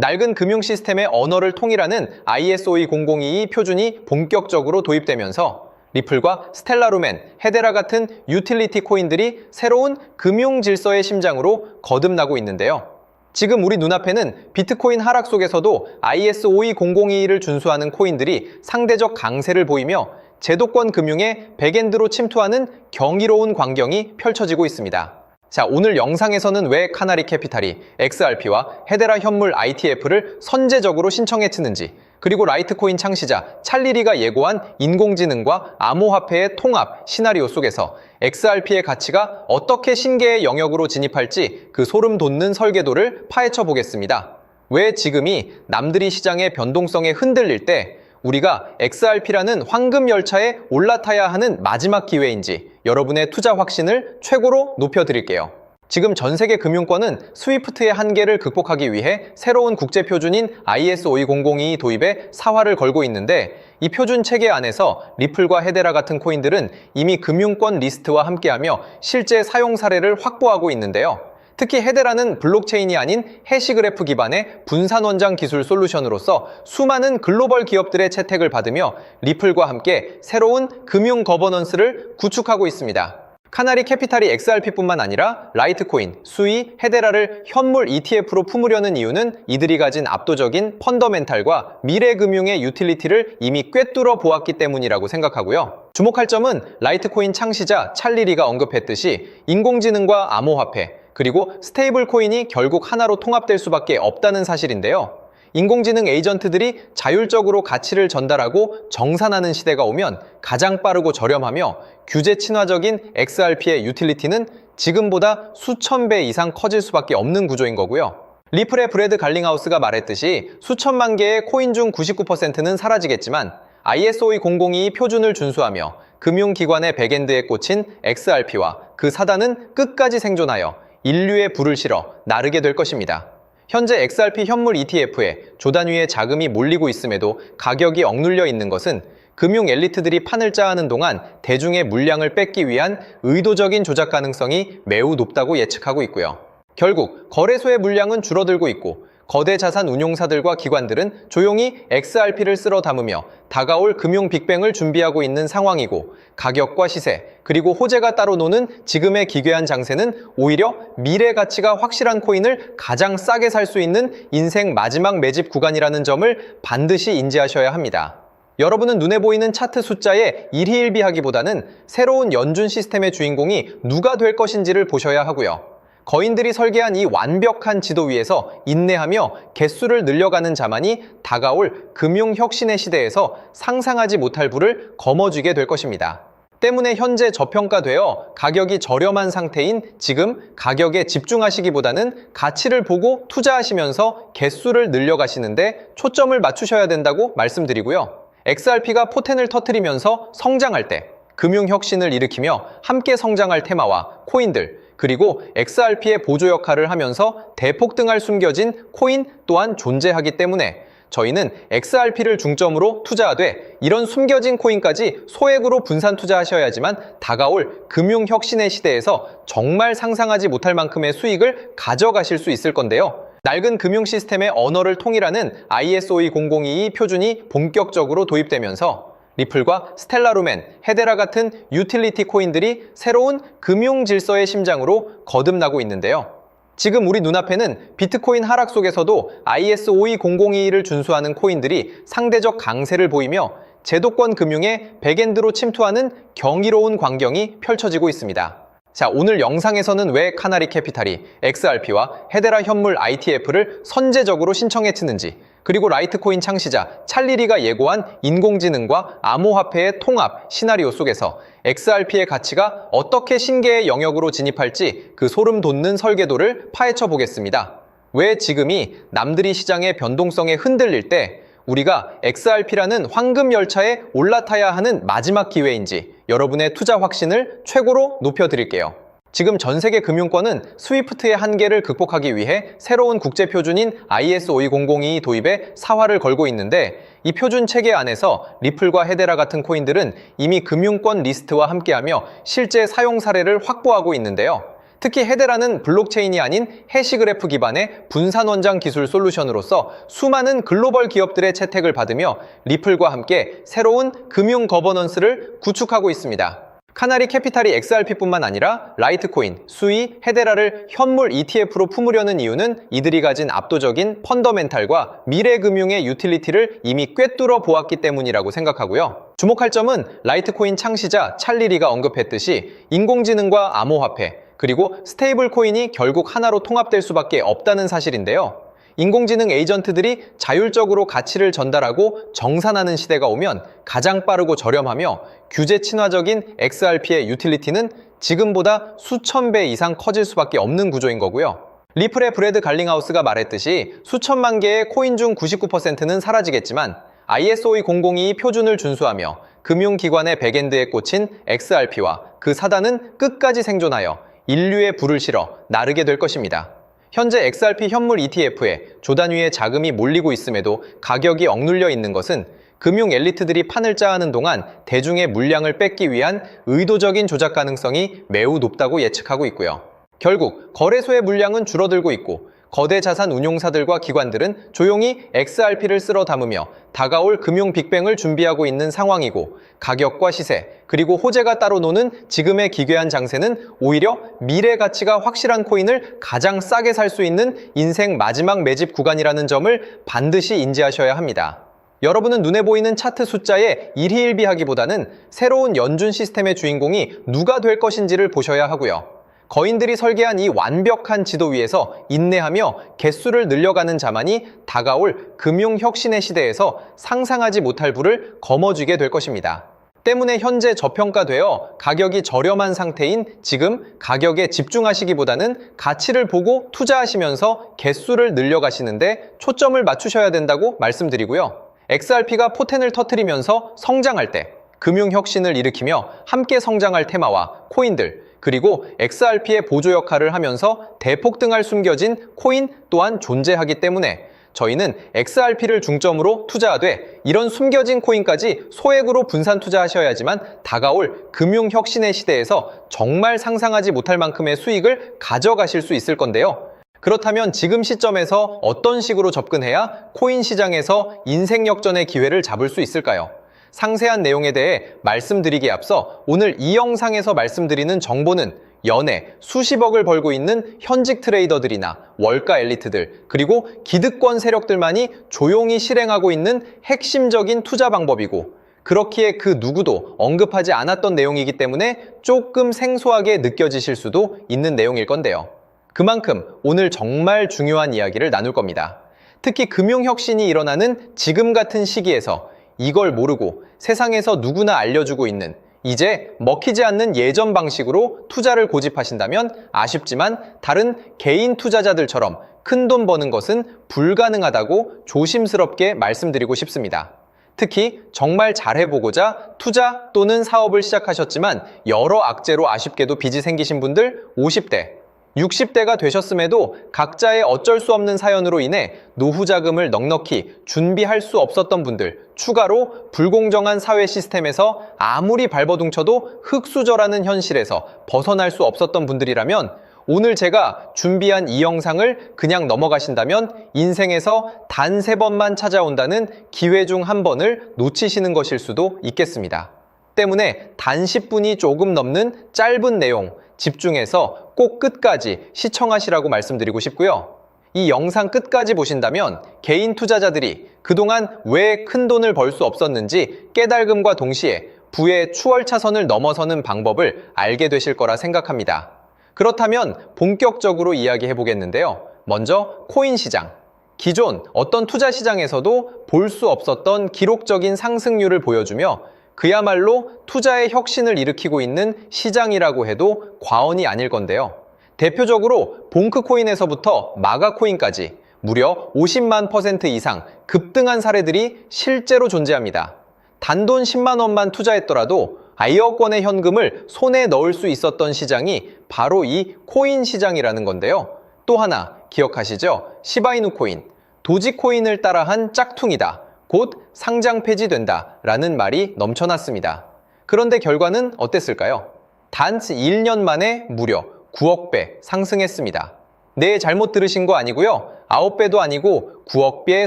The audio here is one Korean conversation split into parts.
낡은 금융 시스템의 언어를 통일하는 ISO 20022 표준이 본격적으로 도입되면서 리플과 스텔라 루멘, 헤데라 같은 유틸리티 코인들이 새로운 금융 질서의 심장으로 거듭나고 있는데요. 지금 우리 눈앞에는 비트코인 하락 속에서도 ISO 20022를 준수하는 코인들이 상대적 강세를 보이며 제도권 금융의 백엔드로 침투하는 경이로운 광경이 펼쳐지고 있습니다. 자, 오늘 영상에서는 왜 카나리 캐피탈이 XRP와 헤데라 현물 ITF를 선제적으로 신청했는지, 그리고 라이트코인 창시자 찰리리가 예고한 인공지능과 암호화폐의 통합 시나리오 속에서 XRP의 가치가 어떻게 신계의 영역으로 진입할지 그 소름 돋는 설계도를 파헤쳐 보겠습니다. 왜 지금이 남들이 시장의 변동성에 흔들릴 때 우리가 XRP라는 황금 열차에 올라타야 하는 마지막 기회인지 여러분의 투자 확신을 최고로 높여드릴게요. 지금 전 세계 금융권은 스위프트의 한계를 극복하기 위해 새로운 국제 표준인 ISO 20022 도입에 사활을 걸고 있는데, 이 표준 체계 안에서 리플과 헤데라 같은 코인들은 이미 금융권 리스트와 함께하며 실제 사용 사례를 확보하고 있는데요. 특히 헤데라는 블록체인이 아닌 해시그래프 기반의 분산 원장 기술 솔루션으로서 수많은 글로벌 기업들의 채택을 받으며 리플과 함께 새로운 금융 거버넌스를 구축하고 있습니다. 카나리 캐피탈이 XRP뿐만 아니라 라이트코인, 수이, 헤데라를 현물 ETF로 품으려는 이유는 이들이 가진 압도적인 펀더멘탈과 미래 금융의 유틸리티를 이미 꿰뚫어 보았기 때문이라고 생각하고요. 주목할 점은 라이트코인 창시자 찰리리가 언급했듯이 인공지능과 암호화폐, 그리고 스테이블 코인이 결국 하나로 통합될 수밖에 없다는 사실인데요. 인공지능 에이전트들이 자율적으로 가치를 전달하고 정산하는 시대가 오면 가장 빠르고 저렴하며 규제 친화적인 XRP의 유틸리티는 지금보다 수천 배 이상 커질 수밖에 없는 구조인 거고요. 리플의 브래드 갈링하우스가 말했듯이 수천만 개의 코인 중 99%는 사라지겠지만 ISO 20022 표준을 준수하며 금융기관의 백엔드에 꽂힌 XRP와 그 사단은 끝까지 생존하여 인류의 불을 실어 나르게 될 것입니다. 현재 XRP 현물 ETF에 조단위의 자금이 몰리고 있음에도 가격이 억눌려 있는 것은 금융 엘리트들이 판을 짜하는 동안 대중의 물량을 뺏기 위한 의도적인 조작 가능성이 매우 높다고 예측하고 있고요. 결국 거래소의 물량은 줄어들고 있고 거대 자산 운용사들과 기관들은 조용히 XRP를 쓸어 담으며 다가올 금융 빅뱅을 준비하고 있는 상황이고, 가격과 시세, 그리고 호재가 따로 노는 지금의 기괴한 장세는 오히려 미래 가치가 확실한 코인을 가장 싸게 살 수 있는 인생 마지막 매집 구간이라는 점을 반드시 인지하셔야 합니다. 여러분은 눈에 보이는 차트 숫자에 일희일비하기보다는 새로운 연준 시스템의 주인공이 누가 될 것인지를 보셔야 하고요. 거인들이 설계한 이 완벽한 지도 위에서 인내하며 개수를 늘려가는 자만이 다가올 금융혁신의 시대에서 상상하지 못할 부를 거머쥐게 될 것입니다. 때문에 현재 저평가되어 가격이 저렴한 상태인 지금 가격에 집중하시기보다는 가치를 보고 투자하시면서 개수를 늘려가시는데 초점을 맞추셔야 된다고 말씀드리고요. XRP가 포텐을 터뜨리면서 성장할 때 금융혁신을 일으키며 함께 성장할 테마와 코인들, 그리고 XRP의 보조 역할을 하면서 대폭등할 숨겨진 코인 또한 존재하기 때문에 저희는 XRP를 중점으로 투자하되 이런 숨겨진 코인까지 소액으로 분산 투자하셔야지만 다가올 금융혁신의 시대에서 정말 상상하지 못할 만큼의 수익을 가져가실 수 있을 건데요. 낡은 금융 시스템의 언어를 통일하는 ISO 20022 표준이 본격적으로 도입되면서 리플과 스텔라 루멘, 헤데라 같은 유틸리티 코인들이 새로운 금융 질서의 심장으로 거듭나고 있는데요. 지금 우리 눈앞에는 비트코인 하락 속에서도 ISO 20022를 준수하는 코인들이 상대적 강세를 보이며 제도권 금융의 백엔드로 침투하는 경이로운 광경이 펼쳐지고 있습니다. 자, 오늘 영상에서는 왜 카나리 캐피탈이 XRP와 헤데라 현물 ITF를 선제적으로 신청했는지, 그리고 라이트코인 창시자 찰리리가 예고한 인공지능과 암호화폐의 통합 시나리오 속에서 XRP의 가치가 어떻게 신계의 영역으로 진입할지 그 소름 돋는 설계도를 파헤쳐 보겠습니다. 왜 지금이 남들이 시장의 변동성에 흔들릴 때 우리가 XRP라는 황금 열차에 올라타야 하는 마지막 기회인지 여러분의 투자 확신을 최고로 높여드릴게요. 지금 전 세계 금융권은 스위프트의 한계를 극복하기 위해 새로운 국제 표준인 ISO 20022 도입에 사활을 걸고 있는데, 이 표준 체계 안에서 리플과 헤데라 같은 코인들은 이미 금융권 리스트와 함께하며 실제 사용 사례를 확보하고 있는데요. 특히 헤데라는 블록체인이 아닌 해시그래프 기반의 분산 원장 기술 솔루션으로서 수많은 글로벌 기업들의 채택을 받으며 리플과 함께 새로운 금융 거버넌스를 구축하고 있습니다. 카나리 캐피탈이 XRP뿐만 아니라 라이트코인, 수이, 헤데라를 현물 ETF로 품으려는 이유는 이들이 가진 압도적인 펀더멘탈과 미래금융의 유틸리티를 이미 꿰뚫어 보았기 때문이라고 생각하고요. 주목할 점은 라이트코인 창시자 찰리 리가 언급했듯이 인공지능과 암호화폐, 그리고 스테이블 코인이 결국 하나로 통합될 수밖에 없다는 사실인데요. 인공지능 에이전트들이 자율적으로 가치를 전달하고 정산하는 시대가 오면 가장 빠르고 저렴하며 규제 친화적인 XRP의 유틸리티는 지금보다 수천 배 이상 커질 수밖에 없는 구조인 거고요. 리플의 브래드 갈링하우스가 말했듯이 수천만 개의 코인 중 99%는 사라지겠지만 ISOE 002 표준을 준수하며 금융기관의 백엔드에 꽂힌 XRP와 그 사단은 끝까지 생존하여 인류의 불을 실어 나르게 될 것입니다. 현재 XRP 현물 ETF에 조단위의 자금이 몰리고 있음에도 가격이 억눌려 있는 것은 금융 엘리트들이 판을 짜하는 동안 대중의 물량을 뺏기 위한 의도적인 조작 가능성이 매우 높다고 예측하고 있고요. 결국 거래소의 물량은 줄어들고 있고 거대 자산 운용사들과 기관들은 조용히 XRP를 쓸어 담으며 다가올 금융 빅뱅을 준비하고 있는 상황이고 가격과 시세, 그리고 호재가 따로 노는 지금의 기괴한 장세는 오히려 미래 가치가 확실한 코인을 가장 싸게 살 수 있는 인생 마지막 매집 구간이라는 점을 반드시 인지하셔야 합니다. 여러분은 눈에 보이는 차트 숫자에 일희일비하기보다는 새로운 연준 시스템의 주인공이 누가 될 것인지를 보셔야 하고요. 거인들이 설계한 이 완벽한 지도 위에서 인내하며 개수를 늘려가는 자만이 다가올 금융혁신의 시대에서 상상하지 못할 부를 거머쥐게 될 것입니다. 때문에 현재 저평가되어 가격이 저렴한 상태인 지금 가격에 집중하시기보다는 가치를 보고 투자하시면서 개수를 늘려가시는데 초점을 맞추셔야 된다고 말씀드리고요. XRP가 포텐을 터뜨리면서 성장할 때 금융혁신을 일으키며 함께 성장할 테마와 코인들, 그리고 XRP의 보조 역할을 하면서 대폭등할 숨겨진 코인 또한 존재하기 때문에 저희는 XRP를 중점으로 투자하되 이런 숨겨진 코인까지 소액으로 분산 투자하셔야지만 다가올 금융혁신의 시대에서 정말 상상하지 못할 만큼의 수익을 가져가실 수 있을 건데요. 그렇다면 지금 시점에서 어떤 식으로 접근해야 코인 시장에서 인생 역전의 기회를 잡을 수 있을까요? 상세한 내용에 대해 말씀드리기에 앞서 오늘 이 영상에서 말씀드리는 정보는 연에 수십억을 벌고 있는 현직 트레이더들이나 월가 엘리트들, 그리고 기득권 세력들만이 조용히 실행하고 있는 핵심적인 투자 방법이고 그렇기에 그 누구도 언급하지 않았던 내용이기 때문에 조금 생소하게 느껴지실 수도 있는 내용일 건데요. 그만큼 오늘 정말 중요한 이야기를 나눌 겁니다. 특히 금융혁신이 일어나는 지금 같은 시기에서 이걸 모르고 세상에서 누구나 알려주고 있는 이제 먹히지 않는 예전 방식으로 투자를 고집하신다면 아쉽지만 다른 개인 투자자들처럼 큰돈 버는 것은 불가능하다고 조심스럽게 말씀드리고 싶습니다. 특히 정말 잘해보고자 투자 또는 사업을 시작하셨지만 여러 악재로 아쉽게도 빚이 생기신 분들 50대, 60대가 되셨음에도 각자의 어쩔 수 없는 사연으로 인해 노후 자금을 넉넉히 준비할 수 없었던 분들, 추가로 불공정한 사회 시스템에서 아무리 발버둥쳐도 흙수저라는 현실에서 벗어날 수 없었던 분들이라면 오늘 제가 준비한 이 영상을 그냥 넘어가신다면 인생에서 단 3번만 찾아온다는 기회 중 한 번을 놓치시는 것일 수도 있겠습니다. 때문에 단 10분이 조금 넘는 짧은 내용 집중해서 꼭 끝까지 시청하시라고 말씀드리고 싶고요. 이 영상 끝까지 보신다면 개인 투자자들이 그동안 왜 큰 돈을 벌 수 없었는지 깨달음과 동시에 부의 추월차선을 넘어서는 방법을 알게 되실 거라 생각합니다. 그렇다면 본격적으로 이야기해 보겠는데요. 먼저 코인 시장. 기존 어떤 투자 시장에서도 볼 수 없었던 기록적인 상승률을 보여주며 그야말로 투자의 혁신을 일으키고 있는 시장이라고 해도 과언이 아닐 건데요. 대표적으로 봉크코인에서부터 마가코인까지 무려 50만 % 이상 급등한 사례들이 실제로 존재합니다. 단돈 10만 원만 투자했더라도 1억 원의 현금을 손에 넣을 수 있었던 시장이 바로 이 코인 시장이라는 건데요. 또 하나 기억하시죠? 시바이누 코인, 도지코인을 따라한 짝퉁이다. 곧 상장 폐지된다 라는 말이 넘쳐났습니다. 그런데 결과는 어땠을까요? 단 1년 만에 무려 9억 배 상승했습니다. 네, 잘못 들으신 거 아니고요. 9배도 아니고 9억 배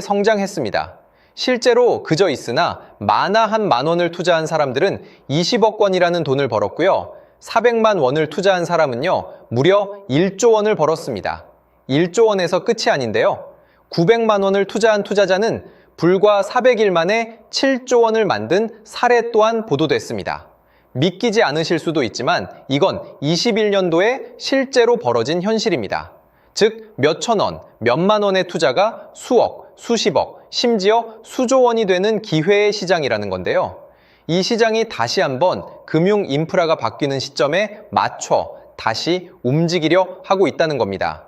성장했습니다. 실제로 그저 있으나 만화 한 만 원을 투자한 사람들은 20억 원이라는 돈을 벌었고요. 400만 원을 투자한 사람은요, 무려 1조 원을 벌었습니다. 1조 원에서 끝이 아닌데요. 900만 원을 투자한 투자자는 불과 400일 만에 7조 원을 만든 사례 또한 보도됐습니다. 믿기지 않으실 수도 있지만 이건 21년도에 실제로 벌어진 현실입니다. 즉, 몇천 원, 몇만 원의 투자가 수억, 수십억, 심지어 수조 원이 되는 기회의 시장이라는 건데요. 이 시장이 다시 한번 금융 인프라가 바뀌는 시점에 맞춰 다시 움직이려 하고 있다는 겁니다.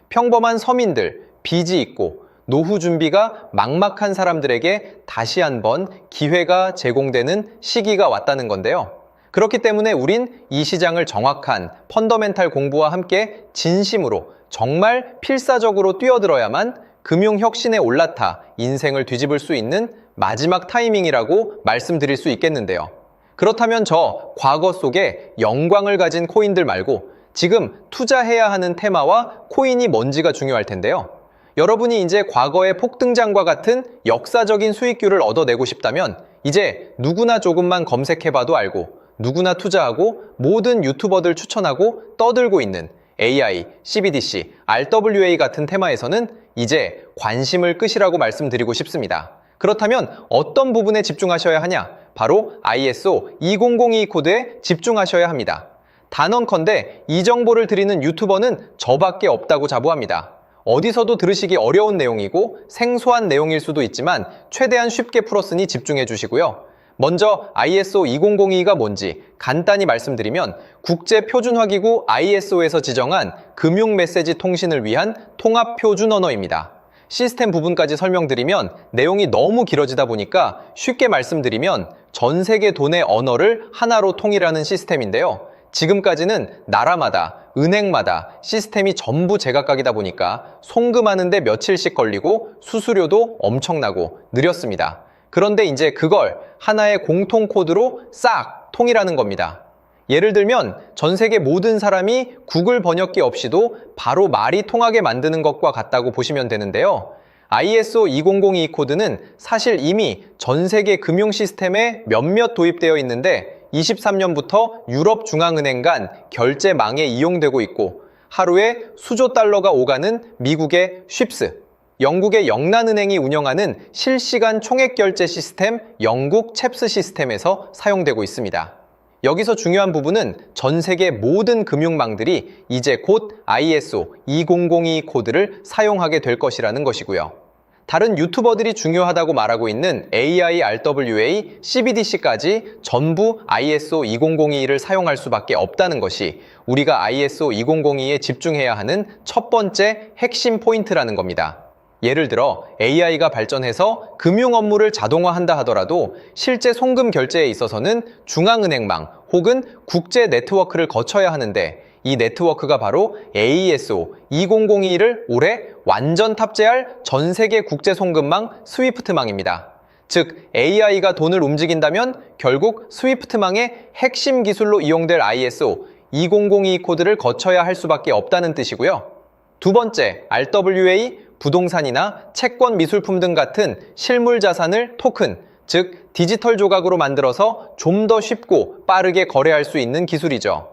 평범한 서민들, 빚이 있고 노후 준비가 막막한 사람들에게 다시 한번 기회가 제공되는 시기가 왔다는 건데요. 그렇기 때문에 우린 이 시장을 정확한 펀더멘탈 공부와 함께 진심으로 정말 필사적으로 뛰어들어야만 금융혁신에 올라타 인생을 뒤집을 수 있는 마지막 타이밍이라고 말씀드릴 수 있겠는데요. 그렇다면 저 과거 속에 영광을 가진 코인들 말고 지금 투자해야 하는 테마와 코인이 뭔지가 중요할 텐데요. 여러분이 이제 과거의 폭등장과 같은 역사적인 수익률을 얻어내고 싶다면 이제 누구나 조금만 검색해봐도 알고 누구나 투자하고 모든 유튜버들 추천하고 떠들고 있는 AI, CBDC, RWA 같은 테마에서는 이제 관심을 끄시라고 말씀드리고 싶습니다. 그렇다면 어떤 부분에 집중하셔야 하냐? 바로 ISO 2002 코드에 집중하셔야 합니다. 단언컨대 이 정보를 드리는 유튜버는 저밖에 없다고 자부합니다. 어디서도 들으시기 어려운 내용이고 생소한 내용일 수도 있지만 최대한 쉽게 풀었으니 집중해 주시고요. 먼저 ISO 2002가 뭔지 간단히 말씀드리면 국제표준화기구 ISO에서 지정한 금융메시지 통신을 위한 통합표준 언어입니다. 시스템 부분까지 설명드리면 내용이 너무 길어지다 보니까 쉽게 말씀드리면 전 세계 돈의 언어를 하나로 통일하는 시스템인데요. 지금까지는 나라마다, 은행마다 시스템이 전부 제각각이다 보니까 송금하는데 며칠씩 걸리고 수수료도 엄청나고 느렸습니다. 그런데 이제 그걸 하나의 공통 코드로 싹 통일하는 겁니다. 예를 들면 전 세계 모든 사람이 구글 번역기 없이도 바로 말이 통하게 만드는 것과 같다고 보시면 되는데요. ISO 2002 코드는 사실 이미 전 세계 금융 시스템에 몇몇 도입되어 있는데 23년부터 유럽중앙은행 간 결제망에 이용되고 있고 하루에 수조 달러가 오가는 미국의 쉽스, 영국의 영란은행이 운영하는 실시간 총액결제 시스템 영국 챕스 시스템에서 사용되고 있습니다. 여기서 중요한 부분은 전 세계 모든 금융망들이 이제 곧 ISO 2002 코드를 사용하게 될 것이라는 것이고요. 다른 유튜버들이 중요하다고 말하고 있는 AI, RWA, CBDC까지 전부 ISO 2002를 사용할 수밖에 없다는 것이 우리가 ISO 2002에 집중해야 하는 첫 번째 핵심 포인트라는 겁니다. 예를 들어 AI가 발전해서 금융 업무를 자동화한다 하더라도 실제 송금 결제에 있어서는 중앙은행망 혹은 국제 네트워크를 거쳐야 하는데 이 네트워크가 바로 AESO 2002를 올해 완전 탑재할 전 세계 국제 송금망 스위프트망입니다. 즉 AI가 돈을 움직인다면 결국 스위프트망의 핵심 기술로 이용될 ISO 2002 코드를 거쳐야 할 수밖에 없다는 뜻이고요. 두 번째, RWA, 부동산이나 채권 미술품 등 같은 실물 자산을 토큰, 즉 디지털 조각으로 만들어서 좀 더 쉽고 빠르게 거래할 수 있는 기술이죠.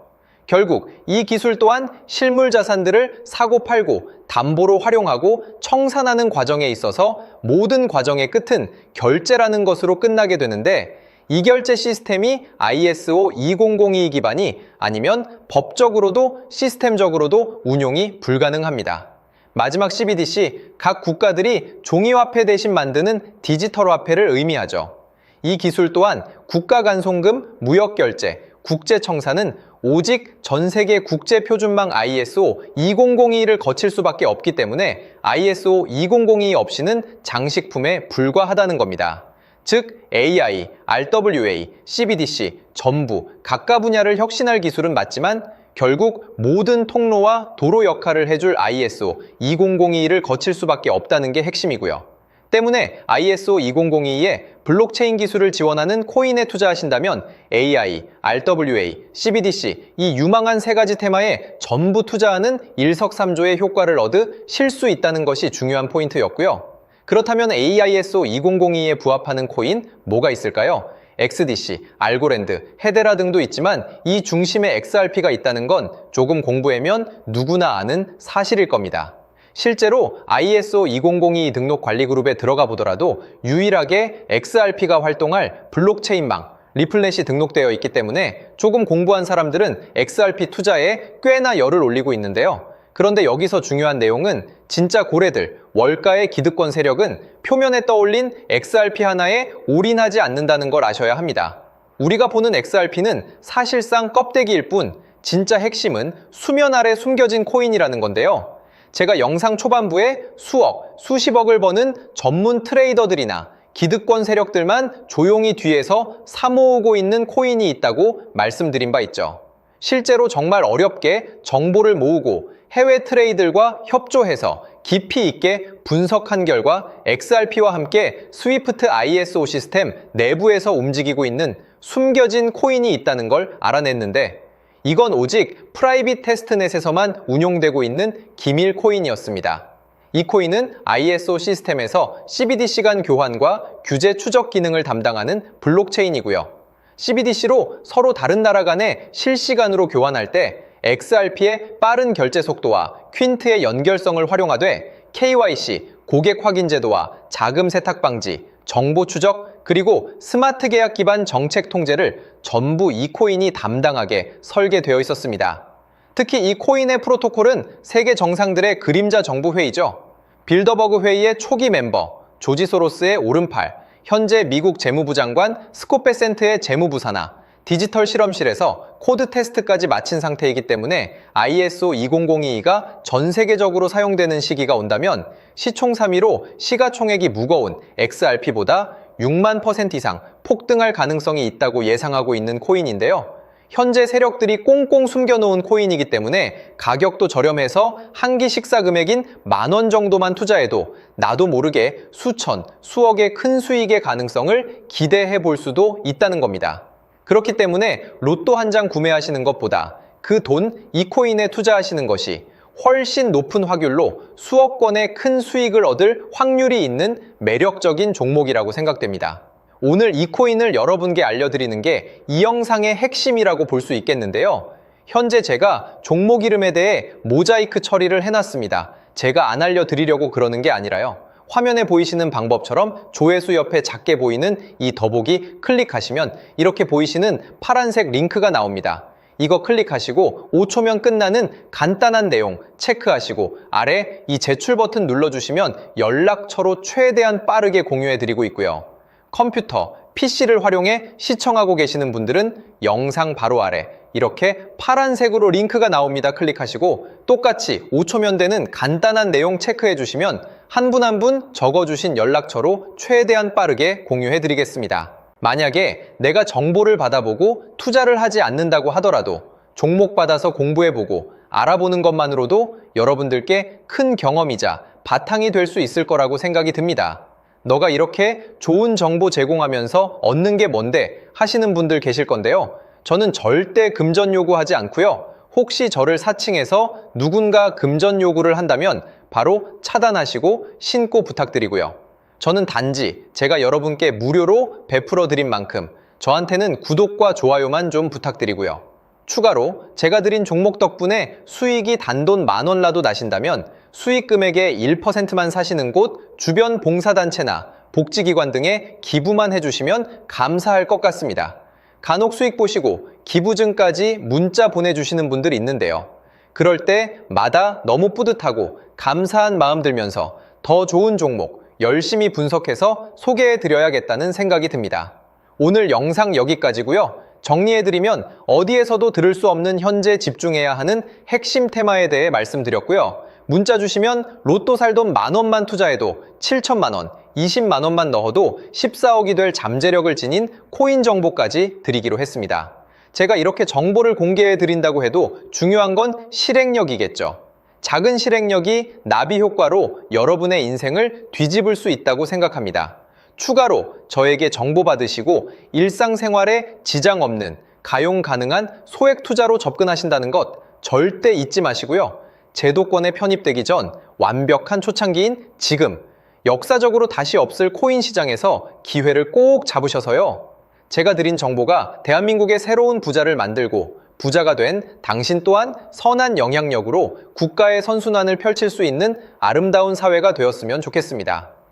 결국 이 기술 또한 실물 자산들을 사고팔고 담보로 활용하고 청산하는 과정에 있어서 모든 과정의 끝은 결제라는 것으로 끝나게 되는데 이 결제 시스템이 ISO 2002 기반이 아니면 법적으로도 시스템적으로도 운용이 불가능합니다. 마지막 CBDC, 각 국가들이 종이화폐 대신 만드는 디지털 화폐를 의미하죠. 이 기술 또한 국가 간 송금, 무역결제, 국제청산은 오직 전 세계 국제표준망 ISO 2002를 거칠 수밖에 없기 때문에 ISO 2002 없이는 장식품에 불과하다는 겁니다. 즉 AI, RWA, CBDC 전부 각각 분야를 혁신할 기술은 맞지만 결국 모든 통로와 도로 역할을 해줄 ISO 2002를 거칠 수밖에 없다는 게 핵심이고요. 때문에 ISO 2002에 블록체인 기술을 지원하는 코인에 투자하신다면 AI, RWA, CBDC 이 유망한 세 가지 테마에 전부 투자하는 일석삼조의 효과를 얻으실 수 있다는 것이 중요한 포인트였고요. 그렇다면 AISO 2002에 부합하는 코인 뭐가 있을까요? XDC, 알고랜드, 헤데라 등도 있지만 이 중심에 XRP가 있다는 건 조금 공부하면 누구나 아는 사실일 겁니다. 실제로 ISO 2002 등록 관리 그룹에 들어가 보더라도 유일하게 XRP가 활동할 블록체인망, 리플넷이 등록되어 있기 때문에 조금 공부한 사람들은 XRP 투자에 꽤나 열을 올리고 있는데요. 그런데 여기서 중요한 내용은 진짜 고래들, 월가의 기득권 세력은 표면에 떠올린 XRP 하나에 올인하지 않는다는 걸 아셔야 합니다. 우리가 보는 XRP는 사실상 껍데기일 뿐 진짜 핵심은 수면 아래 숨겨진 코인이라는 건데요. 제가 영상 초반부에 수억, 수십억을 버는 전문 트레이더들이나 기득권 세력들만 조용히 뒤에서 사모으고 있는 코인이 있다고 말씀드린 바 있죠. 실제로 정말 어렵게 정보를 모으고 해외 트레이더들과 협조해서 깊이 있게 분석한 결과 XRP와 함께 스위프트 ISO 시스템 내부에서 움직이고 있는 숨겨진 코인이 있다는 걸 알아냈는데 이건 오직 프라이빗 테스트넷에서만 운용되고 있는 기밀 코인이었습니다. 이 코인은 ISO 시스템에서 CBDC 간 교환과 규제 추적 기능을 담당하는 블록체인이고요. CBDC로 서로 다른 나라 간에 실시간으로 교환할 때 XRP의 빠른 결제 속도와 퀸트의 연결성을 활용하되 KYC, 고객 확인 제도와 자금 세탁 방지, 정보 추적, 그리고 스마트 계약 기반 정책 통제를 전부 이 코인이 담당하게 설계되어 있었습니다. 특히 이 코인의 프로토콜은 세계 정상들의 그림자 정부 회의죠. 빌더버그 회의의 초기 멤버, 조지 소로스의 오른팔, 현재 미국 재무부 장관 스콧 베센트의 재무부 산하, 디지털 실험실에서 코드 테스트까지 마친 상태이기 때문에 ISO 20022가 전 세계적으로 사용되는 시기가 온다면 시총3위로 시가총액이 무거운 XRP보다 6만% 이상 폭등할 가능성이 있다고 예상하고 있는 코인인데요. 현재 세력들이 꽁꽁 숨겨놓은 코인이기 때문에 가격도 저렴해서 한 끼 식사 금액인 10,000원 정도만 투자해도 나도 모르게 수천, 수억의 큰 수익의 가능성을 기대해 볼 수도 있다는 겁니다. 그렇기 때문에 로또 한 장 구매하시는 것보다 그 돈 이 코인에 투자하시는 것이 훨씬 높은 확률로 수억 건의 큰 수익을 얻을 확률이 있는 매력적인 종목이라고 생각됩니다. 오늘 이 코인을 여러분께 알려드리는 게 이 영상의 핵심이라고 볼 수 있겠는데요. 현재 제가 종목 이름에 대해 모자이크 처리를 해놨습니다. 제가 안 알려드리려고 그러는 게 아니라요. 화면에 보이시는 방법처럼 조회수 옆에 작게 보이는 이 더보기 클릭하시면 이렇게 보이시는 파란색 링크가 나옵니다. 이거 클릭하시고 5초면 끝나는 간단한 내용 체크하시고 아래 이 제출 버튼 눌러주시면 연락처로 최대한 빠르게 공유해드리고 있고요. 컴퓨터, PC를 활용해 시청하고 계시는 분들은 영상 바로 아래 이렇게 파란색으로 링크가 나옵니다. 클릭하시고 똑같이 5초면 되는 간단한 내용 체크해 주시면 한 분 한 분 적어주신 연락처로 최대한 빠르게 공유해 드리겠습니다. 만약에 내가 정보를 받아보고 투자를 하지 않는다고 하더라도 종목 받아서 공부해보고 알아보는 것만으로도 여러분들께 큰 경험이자 바탕이 될 수 있을 거라고 생각이 듭니다. 너가 이렇게 좋은 정보 제공하면서 얻는 게 뭔데 하시는 분들 계실 건데요. 저는 절대 금전 요구하지 않고요. 혹시 저를 사칭해서 누군가 금전 요구를 한다면 바로 차단하시고 신고 부탁드리고요. 저는 단지 제가 여러분께 무료로 베풀어 드린 만큼 저한테는 구독과 좋아요만 좀 부탁드리고요. 추가로 제가 드린 종목 덕분에 수익이 단돈 10,000원라도 나신다면 수익 금액의 1%만 사시는 곳 주변 봉사단체나 복지기관 등에 기부만 해주시면 감사할 것 같습니다. 간혹 수익 보시고 기부증까지 문자 보내주시는 분들이 있는데요. 그럴 때마다 너무 뿌듯하고 감사한 마음 들면서 더 좋은 종목 열심히 분석해서 소개해드려야겠다는 생각이 듭니다. 오늘 영상 여기까지고요. 정리해드리면 어디에서도 들을 수 없는 현재 집중해야 하는 핵심 테마에 대해 말씀드렸고요. 문자 주시면 로또 살 돈 10,000원만 투자해도 7천만 원, 20만 원만 넣어도 14억이 될 잠재력을 지닌 코인 정보까지 드리기로 했습니다. 제가 이렇게 정보를 공개해 드린다고 해도 중요한 건 실행력이겠죠. 작은 실행력이 나비 효과로 여러분의 인생을 뒤집을 수 있다고 생각합니다. 추가로 저에게 정보 받으시고 일상생활에 지장 없는 가용 가능한 소액 투자로 접근하신다는 것 절대 잊지 마시고요. 제도권에 편입되기 전 완벽한 초창기인 지금 역사적으로 다시 없을 코인 시장에서 기회를 꼭 잡으셔서요. 제가 드린 정보가 대한민국의 새로운 부자를 만들고 부자가 된 당신 또한 선한 영향력으로 국가의 선순환을 펼칠 수 있는 아름다운 사회가 되었으면 좋겠습니다.